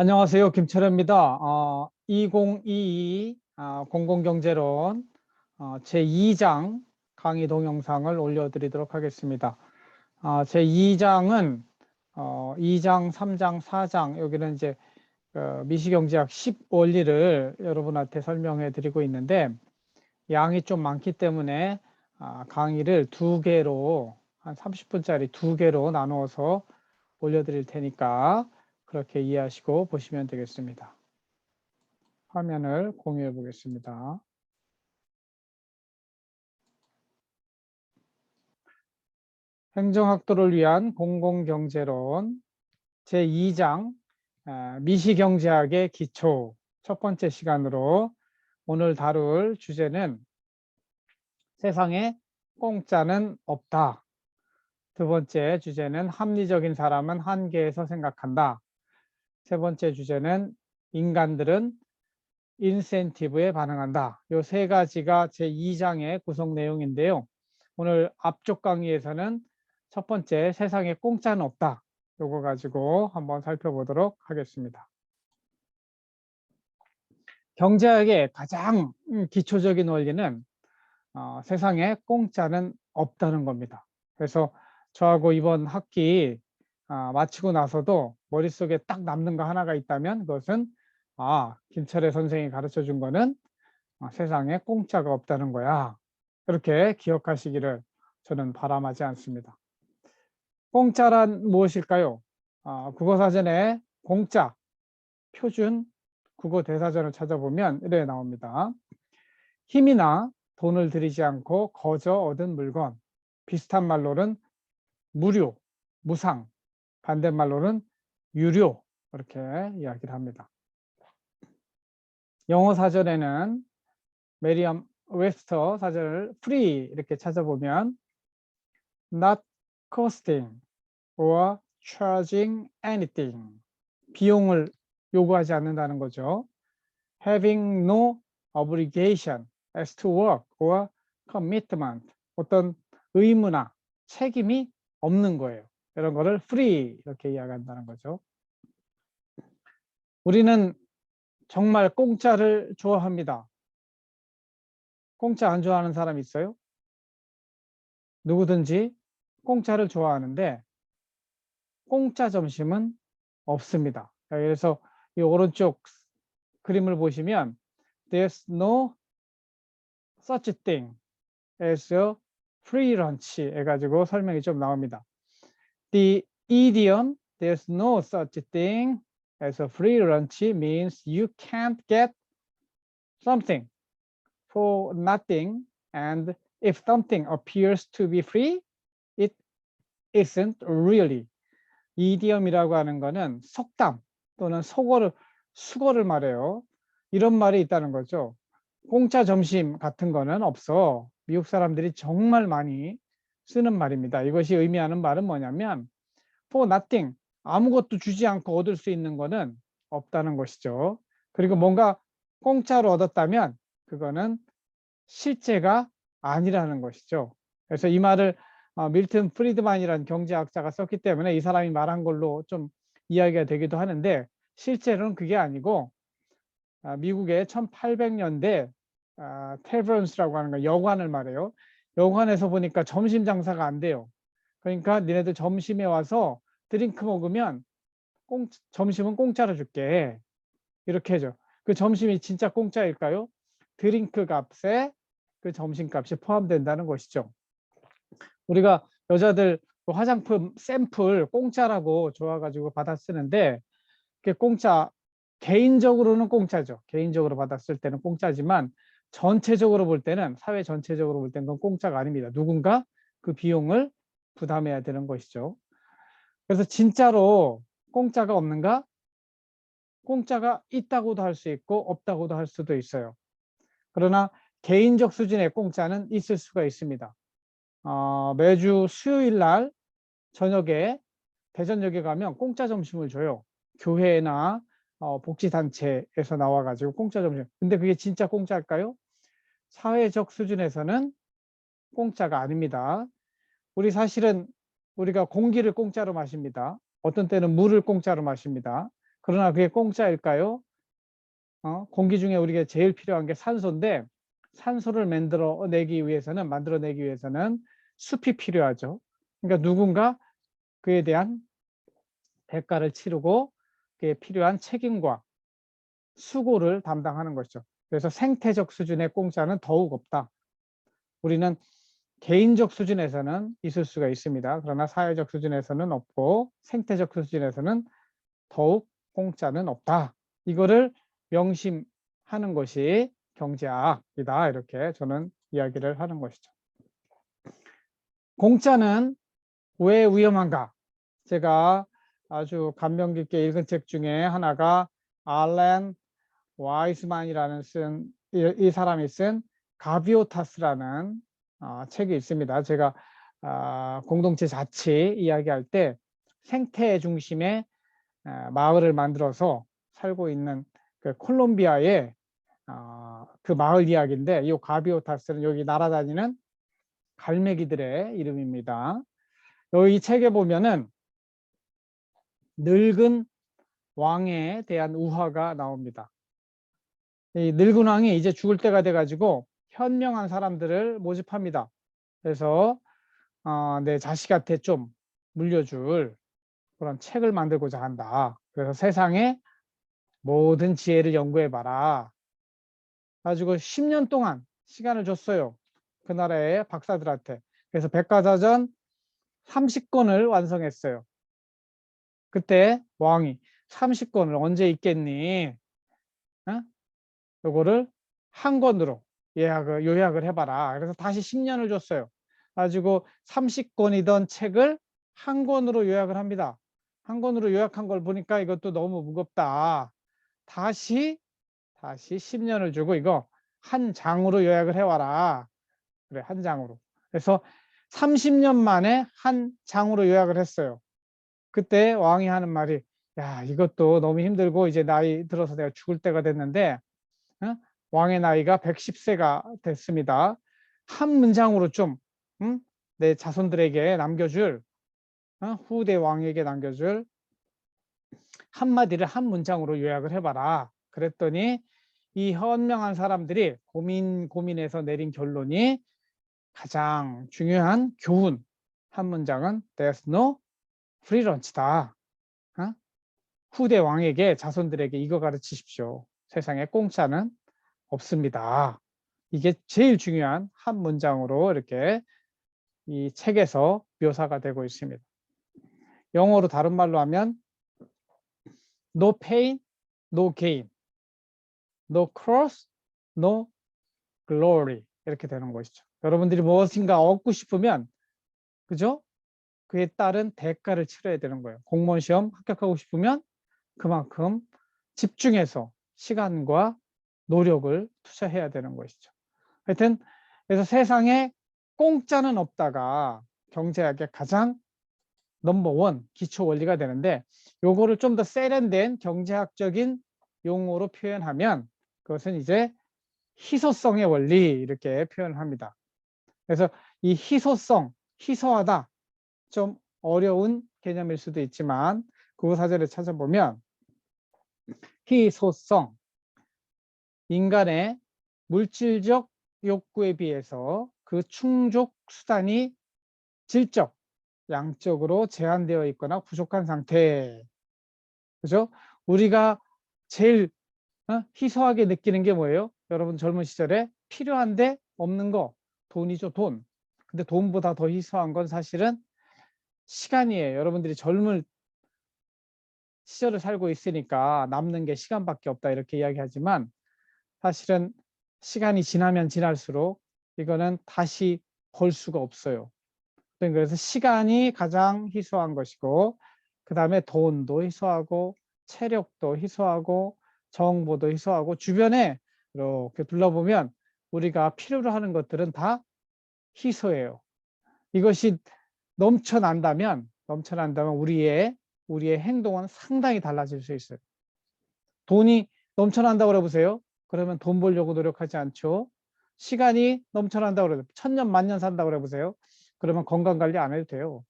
안녕하세요. 김철현입니다. 2022 공공경제론 제2장 강의 동영상을 올려드리도록 하겠습니다. 제2장은 2장, 3장, 4장 여기는 이제 미시경제학 10원리를 여러분한테 설명해 드리고 있는데 양이 좀 많기 때문에 강의를 두 개로 한 30분짜리 두 개로 나누어서 올려드릴 테니까 그렇게 이해하시고 보시면 되겠습니다. 화면을 공유해 보겠습니다. 행정학도를 위한 공공경제론 제2장 미시경제학의 기초 첫 번째 시간으로 오늘 다룰 주제는 세상에 공짜는 없다. 두 번째 주제는 합리적인 사람은 한계에서 생각한다. 세 번째 주제는 인간들은 인센티브에 반응한다. 이 세 가지가 제2장의 구성 내용인데요. 오늘 앞쪽 강의에서는 첫 번째 세상에 공짜는 없다. 요거 가지고 한번 살펴보도록 하겠습니다. 경제학의 가장 기초적인 원리는 세상에 공짜는 없다는 겁니다. 그래서 저하고 이번 학기 마치고 나서도 머릿속에 딱 남는 거 하나가 있다면 그것은 김철애 선생이 가르쳐 준 거는 세상에 공짜가 없다는 거야. 그렇게 기억하시기를 저는 바람하지 않습니다. 공짜란 무엇일까요? 국어사전에 공짜, 표준 국어 대사전을 찾아보면 이렇게 나옵니다. 힘이나 돈을 들이지 않고 거저 얻은 물건, 비슷한 말로는 무료, 무상, 반대말로는 유료 이렇게 이야기를 합니다. 영어 사전에는 메리엄 웹스터 사전을 free 이렇게 찾아보면 not costing or charging anything 비용을 요구하지 않는다는 거죠. having no obligation as to work or commitment 어떤 의무나 책임이 없는 거예요. 이런 거를 free 이렇게 이야기한다는 거죠. 우리는 정말 공짜를 좋아합니다. 공짜 안 좋아하는 사람 있어요? 누구든지 공짜를 좋아하는데 공짜 점심은 없습니다. 그래서 이 오른쪽 그림을 보시면 There's no such thing as a free lunch 해가지고 설명이 좀 나옵니다. The idiom There's no such thing as a free lunch means you can't get something for nothing and if something appears to be free, it isn't really. 이디엄이라고 하는 거는 속담 또는 수거를 말해요. 이런 말이 있다는 거죠. 공짜 점심 같은 거는 없어. 미국 사람들이 정말 많이 쓰는 말입니다. 이것이 의미하는 말은 뭐냐면 for nothing, 아무것도 주지 않고 얻을 수 있는 거는 없다는 것이죠. 그리고 뭔가 공짜로 얻었다면 그거는 실제가 아니라는 것이죠. 그래서 이 말을 밀튼 프리드만이라는 경제학자가 썼기 때문에 이 사람이 말한 걸로 좀 이야기가 되기도 하는데 실제로는 그게 아니고 미국의 1800년대 테브런스라고 하는 거 여관을 말해요. 여관에서 보니까 점심 장사가 안 돼요. 그러니까 니네들 점심에 와서 드링크 먹으면 점심은 공짜로 줄게. 이렇게 해줘. 그 점심이 진짜 공짜일까요? 드링크 값에 그 점심값이 포함된다는 것이죠. 우리가 여자들 화장품 샘플 공짜라고 좋아가지고 받아 쓰는데 그게 공짜 개인적으로는 공짜죠. 개인적으로 받았을 때는 공짜지만 전체적으로 볼 때는 사회 전체적으로 볼 때는 그건 공짜가 아닙니다. 누군가 그 비용을 부담해야 되는 것이죠. 그래서 진짜로 공짜가 없는가? 공짜가 있다고도 할 수 있고 없다고도 할 수도 있어요. 그러나 개인적 수준의 공짜는 있을 수가 있습니다. 매주 수요일 날 저녁에 대전역에 가면 공짜 점심을 줘요. 교회나 복지단체에서 나와가지고 공짜 점심. 근데 그게 진짜 공짜일까요? 사회적 수준에서는 공짜가 아닙니다. 사실은 우리가 공기를 공짜로 마십니다. 어떤 때는 물을 공짜로 마십니다. 그러나 그게 공짜일까요? 공기 중에 우리가 제일 필요한 게 산소인데 산소를 만들어내기 위해서는 숲이 필요하죠. 그러니까 누군가 그에 대한 대가를 치르고 그에 필요한 책임과 수고를 담당하는 것이죠. 그래서 생태적 수준의 공짜는 더욱 없다. 우리는 개인적 수준에서는 있을 수가 있습니다. 그러나 사회적 수준에서는 없고 생태적 수준에서는 더욱 공짜는 없다. 이거를 명심하는 것이 경제학이다. 이렇게 저는 이야기를 하는 것이죠. 공짜는 왜 위험한가? 제가 아주 감명 깊게 읽은 책 중에 하나가 알렌 와이스만이라는 이 사람이 쓴 가비오타스라는 책이 있습니다. 제가 공동체 자치 이야기할 때 생태 중심의 마을을 만들어서 살고 있는 그 콜롬비아의 그 마을 이야기인데 이 가비오타스는 여기 날아다니는 갈매기들의 이름입니다. 여기 이 책에 보면은 늙은 왕에 대한 우화가 나옵니다. 이 늙은 왕이 이제 죽을 때가 돼가지고 현명한 사람들을 모집합니다. 그래서 내 자식한테 좀 물려줄 그런 책을 만들고자 한다. 그래서 세상의 모든 지혜를 연구해봐라. 가지고 10년 동안 시간을 줬어요. 그 나라의 박사들한테. 그래서 백과사전 30권을 완성했어요. 그때 왕이 30권을 언제 읽겠니? 요거를 한 권으로 요약을 해봐라. 그래서 다시 10년을 줬어요. 가지고 30권이던 책을 한 권으로 요약을 합니다. 한 권으로 요약한 걸 보니까 이것도 너무 무겁다. 다시 10년을 주고 이거 한 장으로 요약을 해와라. 그래, 한 장으로. 그래서 30년 만에 한 장으로 요약을 했어요. 그때 왕이 하는 말이, 야, 이것도 너무 힘들고 이제 나이 들어서 내가 죽을 때가 됐는데 왕의 나이가 110세가 됐습니다. 한 문장으로 좀 내 자손들에게 남겨줄 후대 왕에게 남겨줄 한마디를 한 문장으로 요약을 해봐라. 그랬더니 이 현명한 사람들이 고민해서 내린 결론이 가장 중요한 교훈 한 문장은 There's no free lunch다. 후대 왕에게 자손들에게 이거 가르치십시오. 세상에 공짜는 없습니다. 이게 제일 중요한 한 문장으로 이렇게 이 책에서 묘사가 되고 있습니다. 영어로 다른 말로 하면 No pain, no gain. No cross, no glory. 이렇게 되는 것이죠. 여러분들이 무엇인가 얻고 싶으면 그죠? 그에 따른 대가를 치러야 되는 거예요. 공무원 시험 합격하고 싶으면 그만큼 집중해서 시간과 노력을 투자해야 되는 것이죠. 하여튼 그래서 세상에 공짜는 없다가 경제학의 가장 넘버원 기초 원리가 되는데 요거를 좀 더 세련된 경제학적인 용어로 표현하면 그것은 이제 희소성의 원리 이렇게 표현합니다. 그래서 이 희소성, 희소하다 좀 어려운 개념일 수도 있지만 국어사전에 찾아보면 희소성, 인간의 물질적 욕구에 비해서 그 충족 수단이 질적, 양적으로 제한되어 있거나 부족한 상태. 그죠? 우리가 제일 희소하게 느끼는 게 뭐예요? 여러분 젊은 시절에 필요한데 없는 거, 돈이죠, 돈. 근데 돈보다 더 희소한 건 사실은 시간이에요. 여러분들이 젊은 시절을 살고 있으니까 남는 게 시간밖에 없다 이렇게 이야기하지만 사실은 시간이 지나면 지날수록 이거는 다시 벌 수가 없어요. 그래서 시간이 가장 희소한 것이고 그 다음에 돈도 희소하고 체력도 희소하고 정보도 희소하고 주변에 이렇게 둘러보면 우리가 필요로 하는 것들은 다 희소해요. 이것이 넘쳐난다면 우리의 행동은 상당히 달라질 수 있어요. 돈이 넘쳐난다고 해보세요. 그러면 돈 벌려고 노력하지 않죠. 시간이 넘쳐난다고 그래요. 1000년 만년 산다고 해보세요. 그러면 건강관리 안 해도 돼요.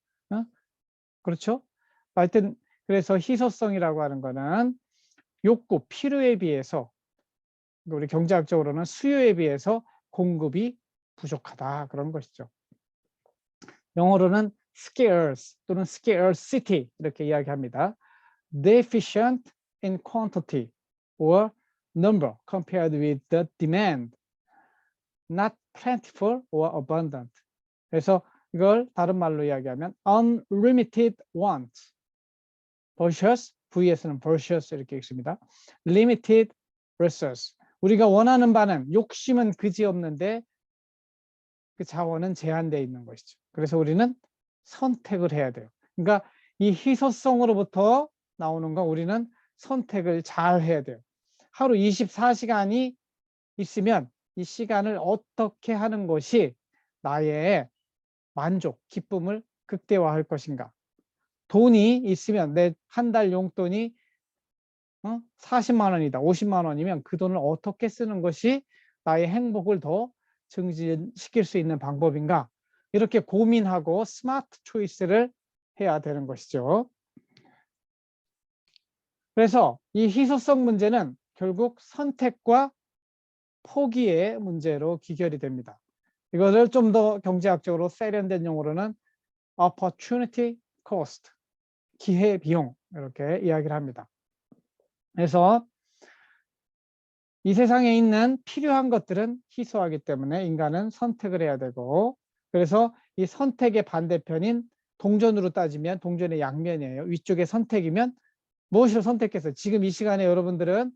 그렇죠? 하여튼 그래서 희소성이라고 하는 거는 욕구, 필요에 비해서 우리 경제학적으로는 수요에 비해서 공급이 부족하다 그런 것이죠. 영어로는 scarce 또는 scarcity 이렇게 이야기합니다. Deficient in quantity or number compared with the demand. Not plentiful or abundant. 그래서 이걸 다른 말로 이야기하면 unlimited want versus vs는 versus 이렇게 읽습니다. limited resource. 우리가 원하는 바는 욕심은 그지없는데 그 자원은 제한되어 있는 것이죠. 그래서 우리는 선택을 해야 돼요. 그러니까 이 희소성으로부터 나오는 건 우리는 선택을 잘 해야 돼요. 하루 24시간이 있으면 이 시간을 어떻게 하는 것이 나의 만족, 기쁨을 극대화할 것인가. 돈이 있으면 내 한 달 용돈이 40만 원이다, 50만 원이면 그 돈을 어떻게 쓰는 것이 나의 행복을 더 증진시킬 수 있는 방법인가. 이렇게 고민하고 스마트 초이스를 해야 되는 것이죠. 그래서 이 희소성 문제는 결국 선택과 포기의 문제로 귀결이 됩니다. 이것을 좀 더 경제학적으로 세련된 용어로는 opportunity cost, 기회 비용 이렇게 이야기를 합니다. 그래서 이 세상에 있는 필요한 것들은 희소하기 때문에 인간은 선택을 해야 되고, 그래서 이 선택의 반대편인 동전으로 따지면 동전의 양면이에요. 위쪽에 선택이면 무엇을 선택해서 지금 이 시간에 여러분들은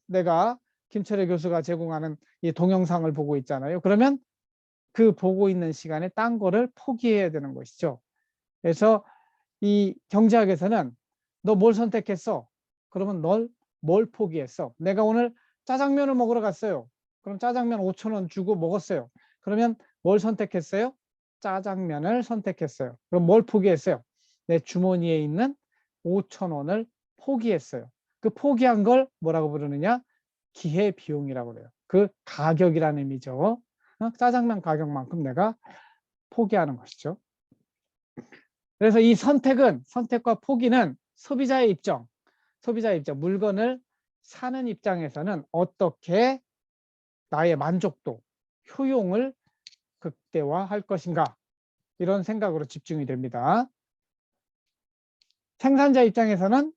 내가 김철애 교수가 제공하는 이 동영상을 보고 있잖아요. 그러면 그 보고 있는 시간에 딴 거를 포기해야 되는 것이죠. 그래서 이 경제학에서는 너 뭘 선택했어? 그러면 널 뭘 포기했어? 내가 오늘 짜장면을 먹으러 갔어요. 그럼 짜장면 5,000원 주고 먹었어요. 그러면 뭘 선택했어요? 짜장면을 선택했어요. 그럼 뭘 포기했어요? 내 주머니에 있는 5,000원을 포기했어요. 그 포기한 걸 뭐라고 부르느냐? 기회비용이라고 그래요. 그 가격이라는 의미죠. 짜장면 가격만큼 내가 포기하는 것이죠. 그래서 이 선택과 포기는 소비자의 입장, 물건을 사는 입장에서는 어떻게 나의 만족도, 효용을 극대화할 것인가, 이런 생각으로 집중이 됩니다. 생산자 입장에서는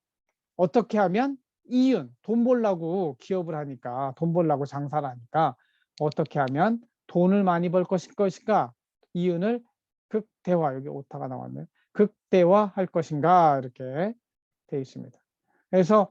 어떻게 하면 이윤, 돈 벌려고 기업을 하니까, 돈 벌려고 장사를 하니까 어떻게 하면 돈을 많이 벌 것인가, 이윤을 극대화, 여기 오타가 나왔네요. 극대화할 것인가, 이렇게 되어 있습니다. 그래서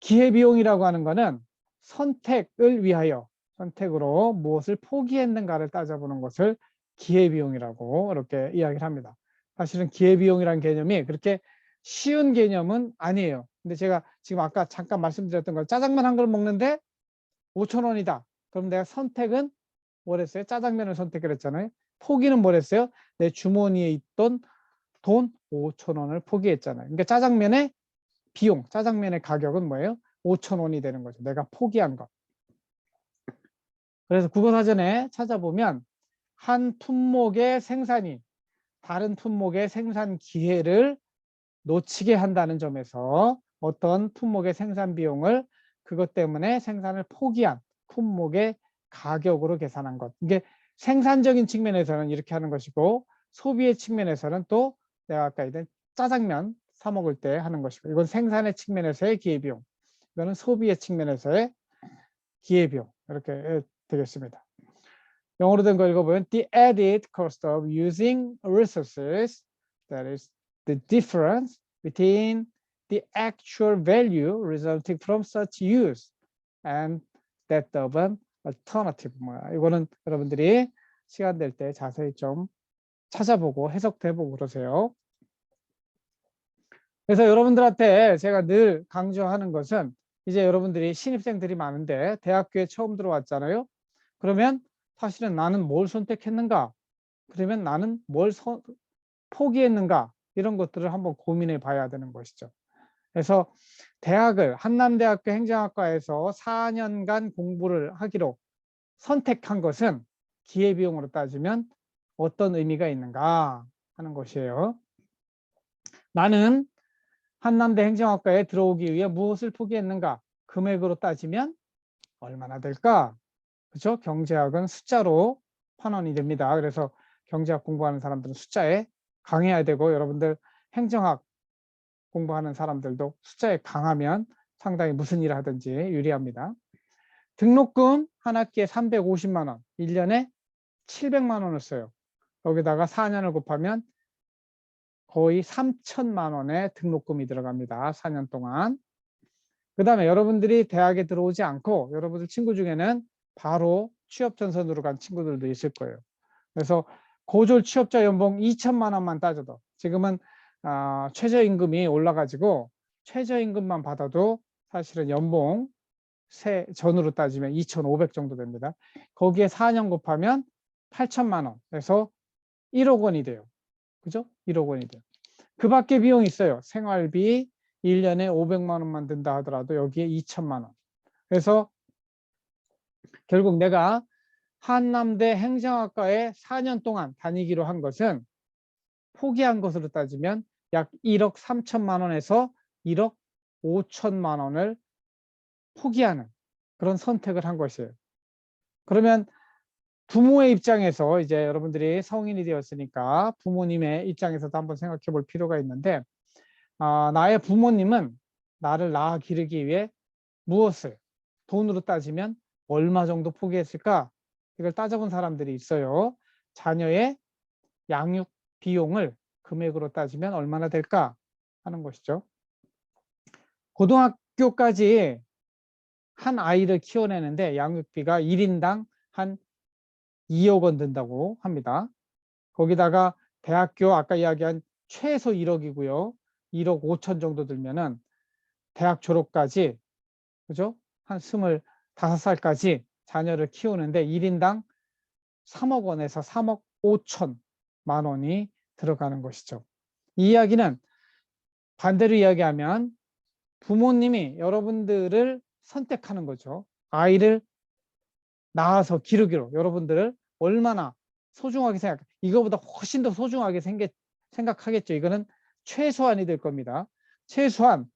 기회비용이라고 하는 것은 선택을 위하여, 선택으로 무엇을 포기했는가를 따져보는 것을 기회비용이라고 이렇게 이야기를 합니다. 사실은 기회비용이라는 개념이 그렇게 쉬운 개념은 아니에요. 근데 제가 지금 아까 잠깐 말씀드렸던 걸, 짜장면 한 그릇 먹는데 5,000원이다. 그럼 내가 선택은 뭘 했어요? 짜장면을 선택을 했잖아요. 포기는 뭘 했어요? 내 주머니에 있던 돈 5,000원을 포기했잖아요. 그러니까 짜장면의 비용, 짜장면의 가격은 뭐예요? 5,000원이 되는 거죠. 내가 포기한 것. 그래서 국어사전에 찾아보면 한 품목의 생산이 다른 품목의 생산 기회를 놓치게 한다는 점에서 어떤 품목의 생산 비용을 그것 때문에 생산을 포기한 품목의 가격으로 계산한 것. 이게 생산적인 측면에서는 이렇게 하는 것이고, 소비의 측면에서는 또 내가 아까 얘기한 짜장면 사 먹을 때 하는 것이고, 이건 생산의 측면에서의 기회비용, 이거는 소비의 측면에서의 기회비용, 이렇게 되겠습니다. 영어로 된 거 읽어보면 the added cost of using resources, that is the difference between the actual value resulting from such use and that of an alternative. 이거는 여러분들이 시간 될 때 자세히 좀 찾아보고 해석도 해보고 그러세요. 그래서 여러분들한테 제가 늘 강조하는 것은, 이제 여러분들이 신입생들이 많은데 대학교에 처음 들어왔잖아요. 그러면 사실은 나는 뭘 선택했는가? 그러면 나는 뭘 포기했는가? 이런 것들을 한번 고민해 봐야 되는 것이죠. 그래서 대학을 한남대학교 행정학과에서 4년간 공부를 하기로 선택한 것은 기회비용으로 따지면 어떤 의미가 있는가 하는 것이에요. 나는 한남대 행정학과에 들어오기 위해 무엇을 포기했는가? 금액으로 따지면 얼마나 될까? 그렇죠? 경제학은 숫자로 환원이 됩니다. 그래서 경제학 공부하는 사람들은 숫자에 강해야 되고, 여러분들 행정학 공부하는 사람들도 숫자에 강하면 상당히 무슨 일을 하든지 유리합니다. 등록금 한 학기에 350만 원, 1년에 700만 원을 써요. 여기다가 4년을 곱하면 거의 3천만 원의 등록금이 들어갑니다. 4년 동안. 그 다음에 여러분들이 대학에 들어오지 않고 여러분들 친구 중에는 바로 취업 전선으로 간 친구들도 있을 거예요. 그래서 고졸 취업자 연봉 2천만 원만 따져도, 지금은 최저임금이 올라가지고 최저임금만 받아도 사실은 연봉 세 전으로 따지면 2,500 정도 됩니다. 거기에 4년 곱하면 8천만 원에서 1억 원이 돼요. 그죠? 1억 원이 돼요. 그 밖에 비용이 있어요. 생활비 1년에 500만 원만 든다 하더라도 여기에 2천만 원. 그래서 결국 내가 한남대 행정학과에 4년 동안 다니기로 한 것은, 포기한 것으로 따지면 약 1억 3천만 원에서 1억 5천만 원을 포기하는 그런 선택을 한 것이에요. 그러면 부모의 입장에서, 이제 여러분들이 성인이 되었으니까 부모님의 입장에서도 한번 생각해 볼 필요가 있는데, 나의 부모님은 나를 낳아 기르기 위해 무엇을, 돈으로 따지면 얼마 정도 포기했을까? 이걸 따져본 사람들이 있어요. 자녀의 양육 비용을 금액으로 따지면 얼마나 될까 하는 것이죠. 고등학교까지 한 아이를 키워내는데 양육비가 1인당 한 2억 원 든다고 합니다. 거기다가 대학교 아까 이야기한 최소 1억이고요. 1억 5천 정도 들면은 대학 졸업까지, 그죠? 한 25살까지 자녀를 키우는데 1인당 3억 원에서 3억 5천만 원이 들어가는 것이죠. 이 이야기는 반대로 이야기하면 부모님이 여러분들을 선택하는 거죠. 아이를 낳아서 기르기로 여러분들을 얼마나 소중하게 이거보다 훨씬 더 소중하게 생각하겠죠. 이거는 최소한이 될 겁니다. 최소한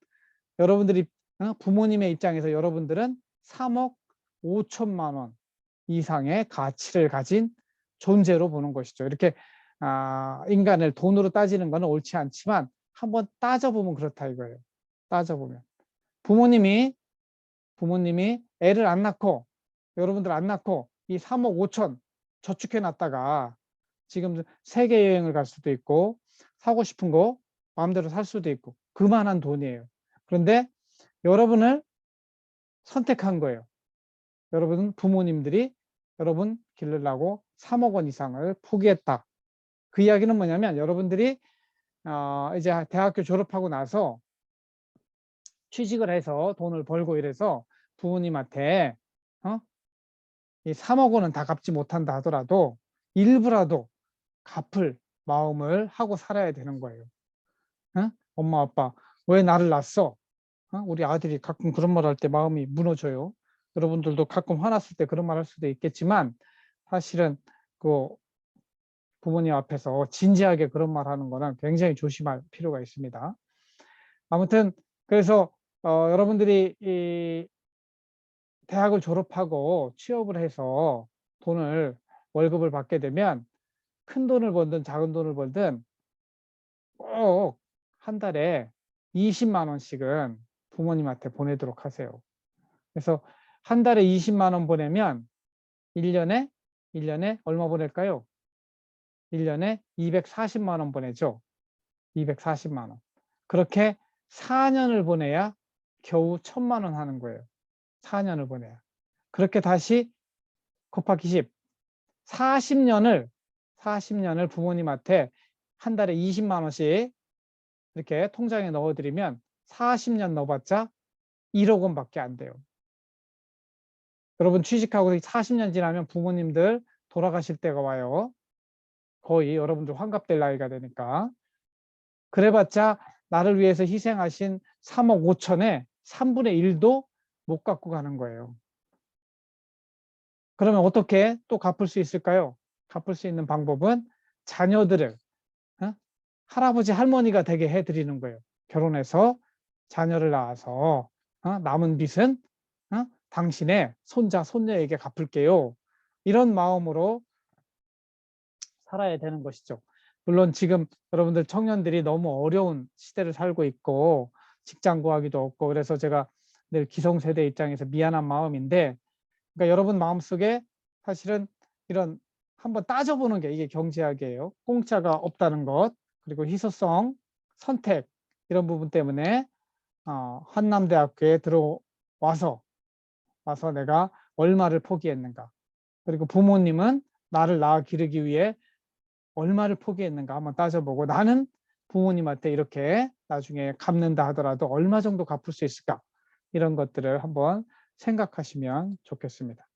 여러분들이, 부모님의 입장에서 여러분들은 3억 5천만 원 이상의 가치를 가진 존재로 보는 것이죠. 이렇게 인간을 돈으로 따지는 것은 옳지 않지만 한번 따져보면 그렇다 이거예요. 따져보면 부모님이 애를 안 낳고, 여러분들 안 낳고 이 3억 5천 저축해 놨다가 지금 세계 여행을 갈 수도 있고 사고 싶은 거 마음대로 살 수도 있고 그만한 돈이에요. 그런데 여러분을 선택한 거예요. 여러분 부모님들이 여러분 기르려고 3억 원 이상을 포기했다. 그 이야기는 뭐냐면, 여러분들이 이제 대학교 졸업하고 나서 취직을 해서 돈을 벌고 이래서 부모님한테 이 3억 원은 다 갚지 못한다 하더라도 일부라도 갚을 마음을 하고 살아야 되는 거예요. 엄마 아빠 왜 나를 낳았어? 우리 아들이 가끔 그런 말 할 때 마음이 무너져요. 여러분들도 가끔 화났을 때 그런 말 할 수도 있겠지만 사실은 그 부모님 앞에서 진지하게 그런 말 하는 거는 굉장히 조심할 필요가 있습니다. 아무튼 그래서 여러분들이 이 대학을 졸업하고 취업을 해서 월급을 받게 되면 큰 돈을 벌든 작은 돈을 벌든 꼭 한 달에 20만 원씩은 부모님한테 보내도록 하세요. 그래서 한 달에 20만 원 보내면 1년에 얼마 보낼까요? 1년에 240만 원 보내죠. 240만 원. 그렇게 4년을 보내야 겨우 1,000만 원 하는 거예요. 4년을 보내야. 그렇게 다시 곱하기 10. 40년을 부모님한테 한 달에 20만 원씩 이렇게 통장에 넣어드리면 40년 넣어봤자 1억 원밖에 안 돼요. 여러분 취직하고 40년 지나면 부모님들 돌아가실 때가 와요. 거의 여러분들 환갑될 나이가 되니까. 그래봤자 나를 위해서 희생하신 3억 5천에 3분의 1도 못 갖고 가는 거예요. 그러면 어떻게 또 갚을 수 있을까요? 갚을 수 있는 방법은 자녀들을 할아버지 할머니가 되게 해드리는 거예요. 결혼해서 자녀를 낳아서 남은 빚은 당신의 손자, 손녀에게 갚을게요. 이런 마음으로 살아야 되는 것이죠. 물론 지금 여러분들 청년들이 너무 어려운 시대를 살고 있고 직장 구하기도 없고 그래서 제가 늘 기성세대 입장에서 미안한 마음인데 그러니까 여러분 마음속에 사실은 이런 한번 따져보는 게 이게 경제학이에요. 공짜가 없다는 것 그리고 희소성, 선택 이런 부분 때문에 한남대학교에 들어와서 내가 얼마를 포기했는가 그리고 부모님은 나를 낳아 기르기 위해 얼마를 포기했는가 한번 따져보고 나는 부모님한테 이렇게 나중에 갚는다 하더라도 얼마 정도 갚을 수 있을까 이런 것들을 한번 생각하시면 좋겠습니다.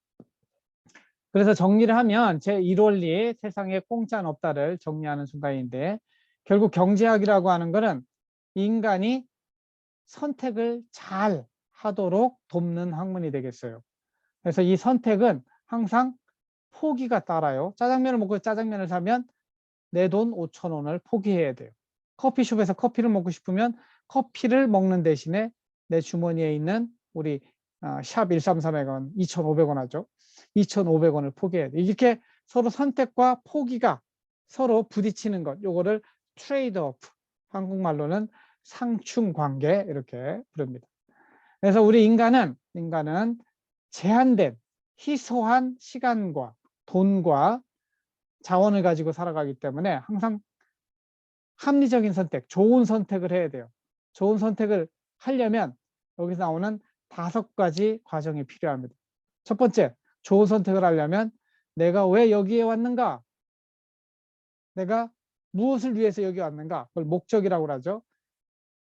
그래서 정리를 하면 제1원리 세상에 공짜는 없다를 정리하는 순간인데 결국 경제학이라고 하는 것은 인간이 선택을 잘 하도록 돕는 학문이 되겠어요. 그래서 이 선택은 항상 포기가 따라요. 짜장면을 먹고 짜장면을 사면 내 돈 5,000원을 포기해야 돼요. 커피숍에서 커피를 먹고 싶으면 커피를 먹는 대신에 내 주머니에 있는 우리 샵 133에 2,500원 하죠. 2,500원을 포기해야 돼요. 이렇게 서로 선택과 포기가 서로 부딪히는 것. 요거를 트레이드 오프. 한국말로는 상충관계 이렇게 부릅니다. 그래서 우리 인간은 제한된 희소한 시간과 돈과 자원을 가지고 살아가기 때문에 항상 합리적인 선택, 좋은 선택을 해야 돼요. 좋은 선택을 하려면 여기서 나오는 5가지 과정이 필요합니다. 첫 번째, 좋은 선택을 하려면 내가 왜 여기에 왔는가? 내가 무엇을 위해서 여기 왔는가? 그걸 목적이라고 하죠.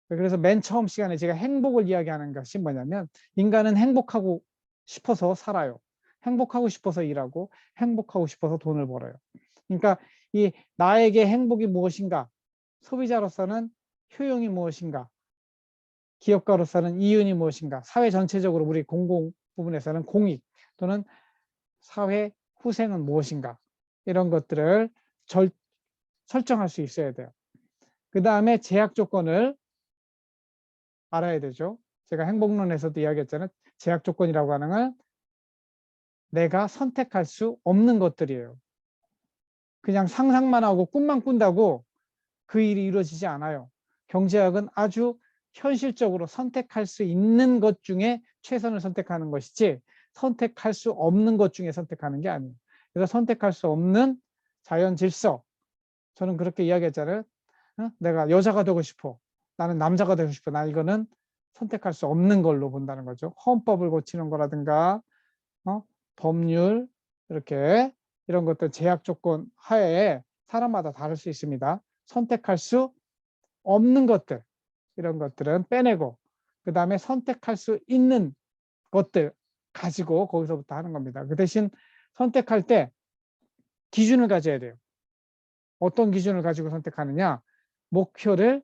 그래서 맨 처음 시간에 제가 행복을 이야기하는 것이 뭐냐면 인간은 행복하고 싶어서 살아요. 행복하고 싶어서 일하고 행복하고 싶어서 돈을 벌어요. 그러니까 이 나에게 행복이 무엇인가? 소비자로서는 효용이 무엇인가? 기업가로서는 이윤이 무엇인가? 사회 전체적으로 우리 공공 부분에서는 공익 또는 사회 후생은 무엇인가? 이런 것들을 설정할 수 있어야 돼요. 그 다음에 제약 조건을 알아야 되죠. 제가 행복론에서도 이야기했잖아요. 제약 조건이라고 하는 건 내가 선택할 수 없는 것들이에요. 그냥 상상만 하고 꿈만 꾼다고 그 일이 이루어지지 않아요. 경제학은 아주 현실적으로 선택할 수 있는 것 중에 최선을 선택하는 것이지 선택할 수 없는 것 중에 선택하는 게 아니에요. 그래서 선택할 수 없는 자연 질서. 저는 그렇게 이야기했잖아요. 내가 여자가 되고 싶어. 나는 남자가 되고 싶어. 나 이거는 선택할 수 없는 걸로 본다는 거죠. 헌법을 고치는 거라든가 법률 이렇게 이런 것들 제약 조건 하에 사람마다 다를 수 있습니다. 선택할 수 없는 것들 이런 것들은 빼내고 그 다음에 선택할 수 있는 것들 가지고 거기서부터 하는 겁니다. 그 대신 선택할 때 기준을 가져야 돼요. 어떤 기준을 가지고 선택하느냐? 목표를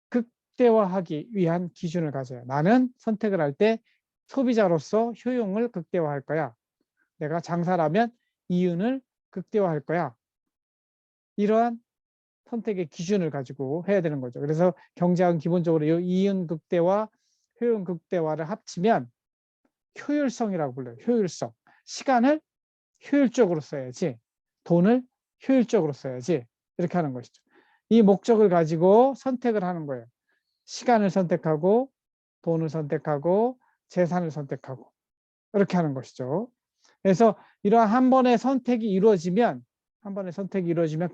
극대화하기 위한 기준을 가져요. 나는 선택을 할 때 소비자로서 효용을 극대화할 거야. 내가 장사라면 이윤을 극대화할 거야. 이러한 선택의 기준을 가지고 해야 되는 거죠. 그래서 경제학은 기본적으로 이 이윤 극대화, 효용 극대화를 합치면 효율성이라고 불러요. 효율성. 시간을 효율적으로 써야지 돈을 효율적으로 써야지 이렇게 하는 것이죠. 이 목적을 가지고 선택을 하는 거예요. 시간을 선택하고 돈을 선택하고 재산을 선택하고 이렇게 하는 것이죠. 그래서 이러한 한 번의 선택이 이루어지면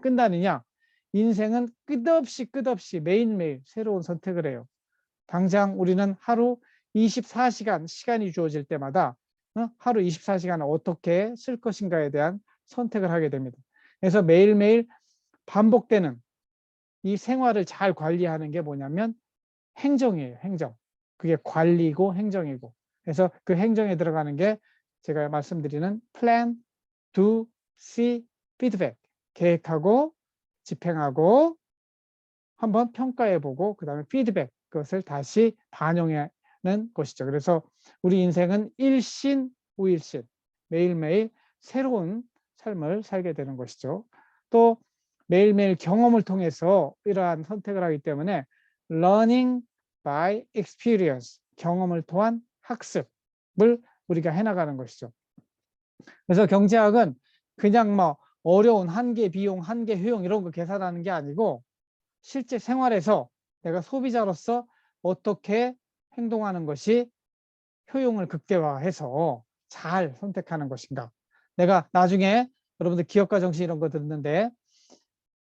끝나느냐? 인생은 끝없이 매일매일 새로운 선택을 해요. 당장 우리는 하루 24시간 시간이 주어질 때마다 하루 24시간을 어떻게 쓸 것인가에 대한 선택을 하게 됩니다. 그래서 매일매일 반복되는 이 생활을 잘 관리하는 게 뭐냐면 행정이에요. 행정. 그게 관리고 행정이고. 그래서 그 행정에 들어가는 게 제가 말씀드리는 plan, do, see, feedback. 계획하고 집행하고 한번 평가해보고 그 다음에 피드백 그것을 다시 반영하는 것이죠. 그래서 우리 인생은 일신우일신 매일매일 새로운 삶을 살게 되는 것이죠. 또 매일매일 경험을 통해서 이러한 선택을 하기 때문에 learning by experience, 경험을 통한 학습을 우리가 해나가는 것이죠. 그래서 경제학은 그냥 뭐 어려운 한계 비용, 한계 효용 이런 거 계산하는 게 아니고 실제 생활에서 내가 소비자로서 어떻게 행동하는 것이 효용을 극대화해서 잘 선택하는 것인가. 내가 나중에 여러분들 기업가 정신 이런 거 듣는데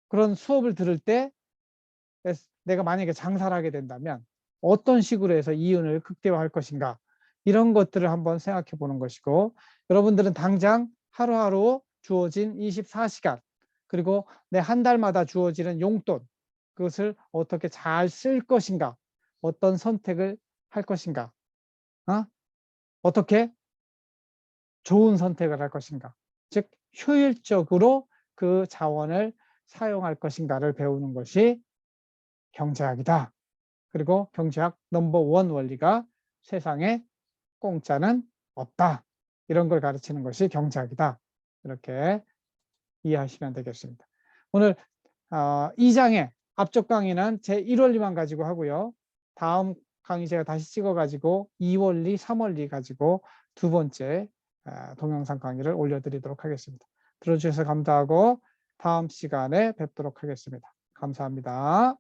그런 수업을 들을 때 내가 만약에 장사를 하게 된다면 어떤 식으로 해서 이윤을 극대화할 것인가. 이런 것들을 한번 생각해 보는 것이고 여러분들은 당장 하루하루 주어진 24시간 그리고 내 한 달마다 주어지는 용돈 그것을 어떻게 잘 쓸 것인가. 어떤 선택을 할 것인가. 어떻게 좋은 선택을 할 것인가. 즉 효율적으로 그 자원을 사용할 것인가를 배우는 것이 경제학이다. 그리고 경제학 넘버1 원리가 세상에 공짜는 없다. 이런 걸 가르치는 것이 경제학이다. 이렇게 이해하시면 되겠습니다. 오늘 2장의 앞쪽 강의는 제1원리만 가지고 하고요. 다음 강의 제가 다시 찍어가지고 2원리, 3원리 가지고 두 번째 동영상 강의를 올려드리도록 하겠습니다. 들어주셔서 감사하고 다음 시간에 뵙도록 하겠습니다. 감사합니다.